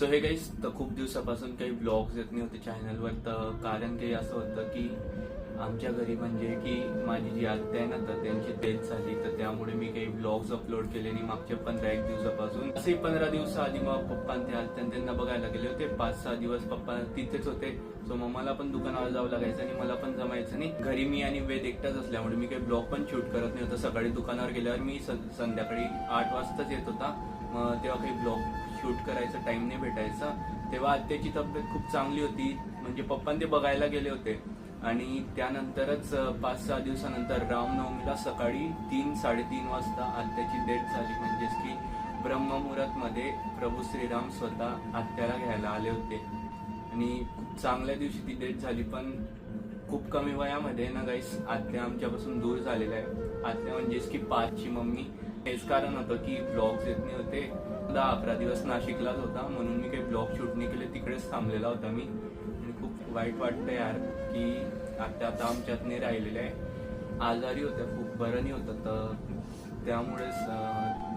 So hey guys, तर खूप दिवसापासून काही ब्लॉग्स येत नाही होते चॅनलवर. तर कारण काही असं होतं की आमच्या घरी म्हणजे की माझी जी आत्या आहे ना, तर त्यांची डेथ झाली. तर त्यामुळे मी काही ब्लॉग्स अपलोड केले नाही मागच्या 15-1 दिवसापासून. असे 15 दिवसाआधी मग पप्पा आणि आत्या त्यांना बघायला गेले होते. 5-6 दिवस पप्पा तिथेच होते. सो मग मला पण दुकानावर जावं लागायचं आणि मला पण जमायचं नाही. घरी मी आणि वेद एकटाच असल्यामुळे मी काही ब्लॉग पण शूट करत नाही होता. सकाळी दुकानावर गेल्यावर मी संध्याकाळी 8 वाजताच येत होता. मग तेव्हा काही ब्लॉग शूट करायचा टाइम नाही भेटायचा. तेव्हा आत्याची तब्येत खूप चांगली होती. म्हणजे पप्पा ते बघायला गेले होते आणि त्यानंतरच 5-6 दिवसानंतर रामनवमीला सकाळी 3-3:30 वाजता आत्याची डेथ झाली. म्हणजेच की ब्रह्ममुहूर्त मध्ये प्रभू श्रीराम स्वतः आत्याला घ्यायला आले होते आणि खूप चांगल्या दिवशी ती डेथ झाली. पण खूप कमी वयामध्ये ना गाईस, आत्या आमच्यापासून दूर झालेला आहे. आत्या म्हणजेच की पाचची मम्मी. हेच कारण होतं की ब्लॉग्स येत नाही होते. 10-11 दिवस नाशिकलाच होता म्हणून मी काही ब्लॉग शूट नाही केले. तिकडेच थांबलेला होता मी. आणि खूप वाईट वाटतं यार की आता आमच्यात नाही राहिलेलं आहे. आजारी होत्या, खूप बरं नाही होतं, तर त्यामुळेच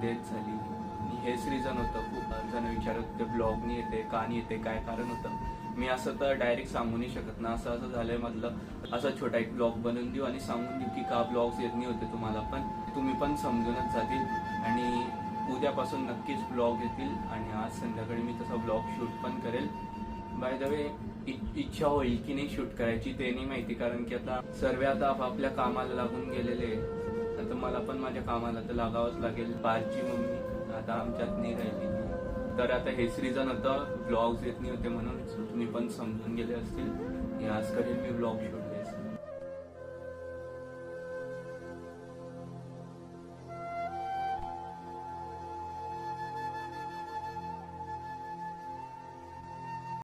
डेथ झाली. आणि हेच रिझन होतं. खूप जण विचारत होते ब्लॉग नाही येते, का नाही येते, काय कारण होतं. मी असं तर डायरेक्ट सांगू नाही शकत ना, असं झालंय मधलं. असा छोटा एक ब्लॉग बनवून देऊ आणि सांगून देऊ की का ब्लॉग्स येत नाही होते तुम्हाला पण. तुम्ही पण समजूनच जातील आणि उद्यापासून नक्कीच ब्लॉग येतील. आणि आज संध्याकाळी मी तसा ब्लॉग शूट पण करेल. बाय द वे, इच्छा होईल की नाही शूट करायची ते नाही माहिती, कारण की आता सर्व आता आपापल्या कामाला लागून गेलेले. आता मला पण माझ्या कामाला तर लागावंच लागेल. बारची मम्मी आता आमच्यात नाही राहिली. तर आता हेच रिझन होतं ब्लॉग्स येत नाही होते म्हणून. तुम्ही पण समजून गेले असतील. आज करेल मी ब्लॉग शूट.